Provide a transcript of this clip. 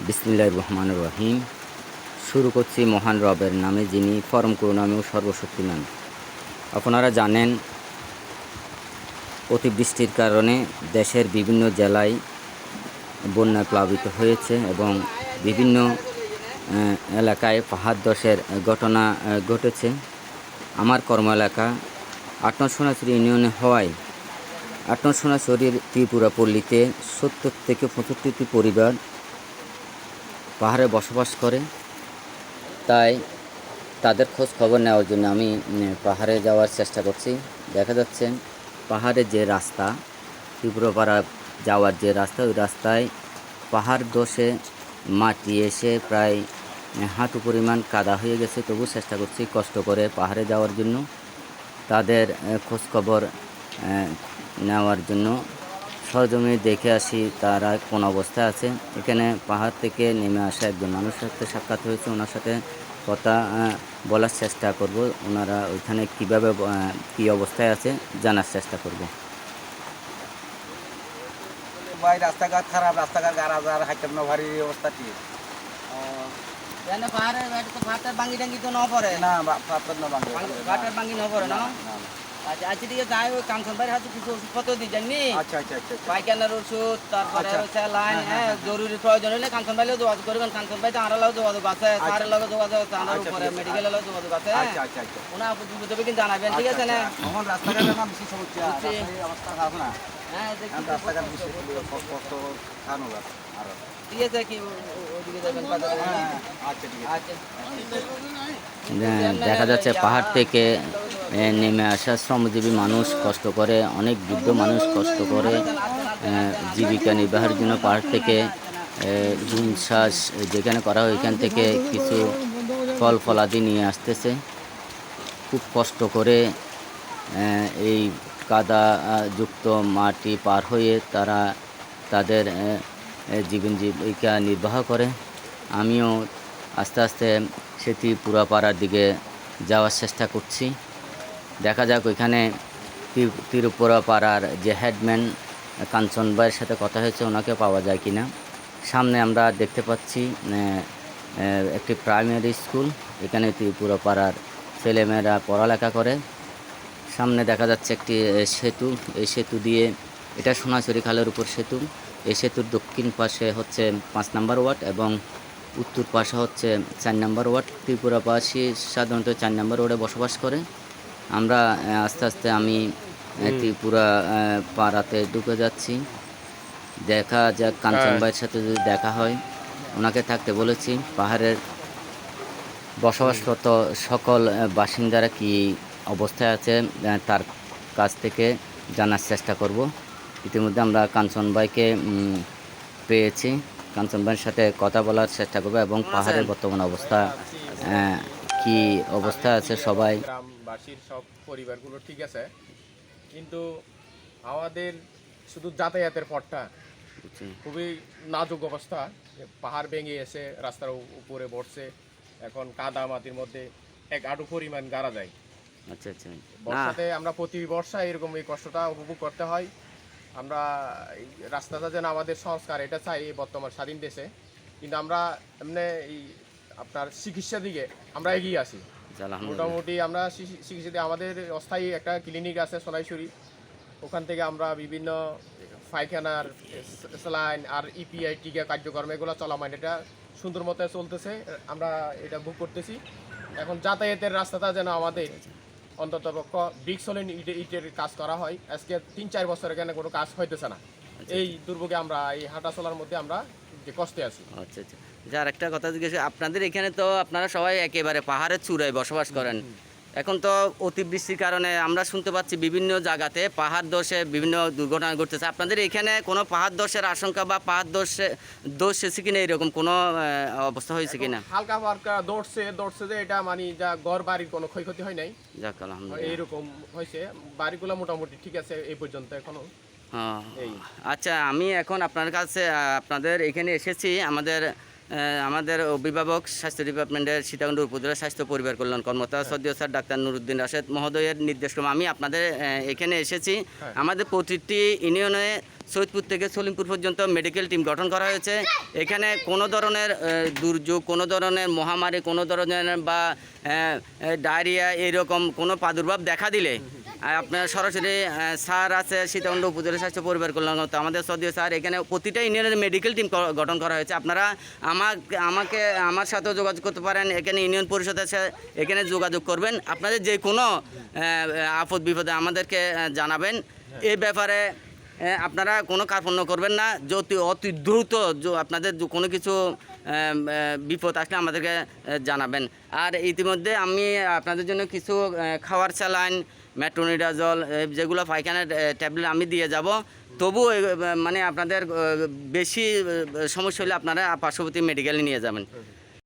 বিসমিল্লাহির রহমানির রহিম। শুরু করছি মহান রবের নামে, যিনি পরম করুণাময় ও সর্বশক্তিমান। আপনারা জানেন, অতিবৃষ্টির কারণে দেশের বিভিন্ন জেলায় বন্যায় প্লাবিত হয়েছে এবং বিভিন্ন এলাকায় পাহাড় ধসের ঘটনা ঘটেছে। আমার কর্ম এলাকা ৮ নং সোনাছড়ি ইউনিয়নে হওয়ায় ৮ নং সোনাছড়ির ত্রিপুরা পল্লীতে ৭০ থেকে ৭৫টি পরিবার পাহাড়ে বসবাস করে। তাই তাদের খোঁজ খবর নেওয়ার জন্য আমি পাহাড়ে যাওয়ার চেষ্টা করছি। দেখা যাচ্ছে পাহাড়ের যে রাস্তা, ত্রিপুরাপাড়া যাওয়ার যে রাস্তা, ওই রাস্তায় পাহাড় ধসে মাটি এসে প্রায় হাঁটু পরিমাণ কাদা হয়ে গেছে। তবু চেষ্টা করছি কষ্ট করে পাহাড়ে যাওয়ার জন্য, তাদের খোঁজ খবর নেওয়ার জন্য সরজমিনে দেখে আসি তারা কোন অবস্থায় আছে। এখানে পাহাড় থেকে নেমে আসা একজন মানুষের সাথে সাক্ষাৎ হয়েছে, ওনার সাথে কথা বলার চেষ্টা করব। ওনারা ওইখানে কীভাবে কী অবস্থায় আছে জানার চেষ্টা করব। ভাই রাস্তাঘাট খারাপ, রাস্তাঘাট গাড়াজার হাইটাম না ভারী অবস্থা কি পাহাড়ের তো ভাতের বাঙ্গি টাঙ্গি তো ন পড়ে না পাথর না ভাঙে ভাতের বাঙ্গি ন পড়ে না। আচ্ছা আচ্ছা, ঠিক আছে। ওই কাঞ্চন ভাইয়ের হাতে কিছু ওষুধপত্র দিয়ে যাননি। আচ্ছা আচ্ছা আচ্ছা পায়খানার ওষুধ, তারপরে আচ্ছা। স্যালাইন, হ্যাঁ জরুরি প্রয়োজন হলে কাঞ্চন ভাইলেও যোগাযোগ করবেন। কাঞ্চন ভাই তো আনার যোগাযোগ আছে, স্যারের লগে যোগাযোগ আছে, আনার আচ্ছা, উপরে ঠিক আছে। মেডিকেলের লগে যোগাযোগ আছে। আচ্ছা আচ্ছা আচ্ছা ওনার বুঝতে কিন্তু জানাবেন, ঠিক আছে না? এখন রাস্তাঘাটের না বেশি সমস্যা, বুঝছি। রাস্তায় অবস্থা খারাপ না। হ্যাঁ এখন রাস্তাঘাট বেশি কষ্ট খানো আরো। ঠিক আছে। কি ওদিকে যাবেন? হ্যাঁ, আচ্ছা ঠিক আছে। আচ্ছা, দেখা যাচ্ছে পাহাড় থেকে নেমে আসা শ্রমজীবী মানুষ কষ্ট করে, অনেক বৃদ্ধ মানুষ কষ্ট করে জীবিকা নির্বাহের জন্য পাহাড় থেকে ঝুম শ্বাস যেখানে করা হয় ওইখান থেকে কিছু ফল ফলাদি নিয়ে আসতেছে। খুব কষ্ট করে এই কাদা যুক্ত মাটি পার হয়ে তারা তাদের জীবন জীবিকা নির্বাহ করে। আমিও আস্তে আস্তে সেটি পুরাপাড়ার দিকে যাওয়ার চেষ্টা করছি। দেখা যাক ওইখানে তিরুপুরাপাড়ার যে হেডম্যান কাঞ্চন ভাইয়ের সাথে কথা হয়েছে, ওনাকে পাওয়া যায় কিনা। সামনে আমরা দেখতে পাচ্ছি একটি প্রাইমারি স্কুল, এখানে ত্রিপুরাপাড়ার ছেলেমেয়েরা পড়ালেখা করে। সামনে দেখা যাচ্ছে একটি সেতু, এই সেতু দিয়ে, এটা সোনাছড়ি খালের উপর সেতু। এই সেতুর দক্ষিণ পাশে হচ্ছে 5 নম্বর ওয়ার্ড এবং উত্তর পাশে হচ্ছে 4 নম্বর ওয়ার্ড। ত্রিপুরাবাসী সাধারণত 4 নম্বর ওয়ার্ডে বসবাস করে। আমরা আস্তে আস্তে আমি ত্রিপুরা পাড়াতে ঢুকে যাচ্ছি। দেখা যাক কাঞ্চন ভাইয়ের সাথে যদি দেখা হয়, ওনাকে থাকতে বলেছি। পাহাড়ের বসবাসরত সকল বাসিন্দারা কি অবস্থায় আছে তার কাছ থেকে জানার চেষ্টা করব। ইতিমধ্যে আমরা কাঞ্চন ভাইকে পেয়েছি, কাঞ্চন ভাইয়ের সাথে কথা বলার চেষ্টা করব এবং পাহাড়ের বর্তমান অবস্থা কি অবস্থা আছে সবাই। গ্রামবাসীর সব পরিবারগুলো ঠিক আছে, কিন্তু আমাদের শুধু যাতায়াতের পথটা খুবই নাজুক অবস্থা। পাহাড় ভেঙে এসে রাস্তার উপরে বসছে, এখন কাদা মাটির মধ্যে এক আঁটু পরিমাণ গাড়া যায়। আচ্ছা আচ্ছা, বর্ষাতে আমরা প্রতি বর্ষা এরকম এই কষ্টটা উপভোগ করতে হয়। আমরা এই রাস্তাটা যেন আমাদের সংস্কার, এটা চাই এই বর্তমান স্বাধীন দেশে। কিন্তু আমরা এমনি এই আপনার চিকিৎসা দিকে আমরা এগিয়ে আসি। মোটামুটি আমরা চিকিৎসা দিয়ে আমাদের অস্থায়ী একটা ক্লিনিক আছে সোনাইছড়ি, ওখান থেকে আমরা বিভিন্ন পায়খানার স্যালাইন আর ইপিআই টিকা কার্যক্রম এগুলো চলমান, এটা সুন্দর মতো চলতেছে, আমরা এটা বুক করতেছি। এখন যাতায়াতের রাস্তাটা যেন আমাদের অন্তত ব্রিক্স হলে ইটের কাজ করা হয়। আজকে 3-4 বছর এখানে কোনো কাজ হইতেছে না। এই দুর্ভোগে আমরা এই হাঁটা চলার মধ্যে আমরা যে কষ্টে আছি। আচ্ছা আচ্ছা, যার একটা কথা জিজ্ঞেস, আপনাদের এখানে তো আপনারা সবাই একেবারে পাহাড়ের চূড়ায় বসবাস করেন। এখন তো অতিবৃষ্টির কারণে আমরা শুনতে পাচ্ছি বিভিন্ন জায়গাতে পাহাড় ধসে বিভিন্ন দুর্ঘটনা ঘটতেছে। আপনাদের এখানে কোনো পাহাড় ধসের আশঙ্কা বা পাহাড় ধস এসে কিনা এরকম কোনো অবস্থা হয়েছে কিনা? হালকা হালকা দৌড়ছে যে এটা মানে যা ঘর বাড়ির কোনো ক্ষয়ক্ষতি হয় নাই, যাক আলহামদুলিল্লাহ। এইরকম হয়েছে। বাড়িগুলো মোটামুটি ঠিক আছে এই পর্যন্ত এখনো। আচ্ছা, আমি এখন আপনার কাছে আপনাদের এখানে এসেছি। আমাদের আমাদের অভিভাবক স্বাস্থ্য ডিপার্টমেন্টের সীতাকুণ্ড উপজেলা স্বাস্থ্য পরিবার কল্যাণ কর্মকর্তা সদ্য স্যার ডাক্তার নুরুদ্দিন রাশেদ মহোদয়ের নির্দেশক্রমে আমি আপনাদের এখানে এসেছি। আমাদের প্রতিটি ইউনিয়নে সৈয়দপুর থেকে সলিমপুর পর্যন্ত মেডিকেল টিম গঠন করা হয়েছে। এখানে কোনো ধরনের দুর্যোগ, কোনো ধরনের মহামারী, কোনো ধরনের বা ডায়রিয়া এরকম কোনো প্রাদুর্ভাব দেখা দিলে আপনার সরাসরি স্যার আছে সীতাকুণ্ড উপজেলা স্বাস্থ্য পরিবার কল্যাণ কর্মকর্তা আমাদের সদীয় স্যার, এখানে প্রতিটা ইউনিয়নের মেডিকেল টিম গঠন করা হয়েছে। আপনারা আমার সাথেও যোগাযোগ করতে পারেন, এখানে ইউনিয়ন পরিষদ আছে, এখানে যোগাযোগ করবেন। আপনাদের যে কোনো আপদ বিপদে আমাদেরকে জানাবেন। এই ব্যাপারে আপনারা কোনো কার্পণ্য করবেন না। অতি দ্রুত আপনাদের কোনো কিছু বিপদ আসলে আমাদেরকে জানাবেন। আর ইতিমধ্যে আমি আপনাদের জন্য কিছু খাওয়ার স্যালাইন, মেট্রোনিডাজল, যেগুলো পায়খানার ট্যাবলেট আমি দিয়ে যাব। তবু মানে আপনাদের বেশি সমস্যা হলে আপনারা পার্শ্ববর্তী মেডিকেলে নিয়ে যাবেন।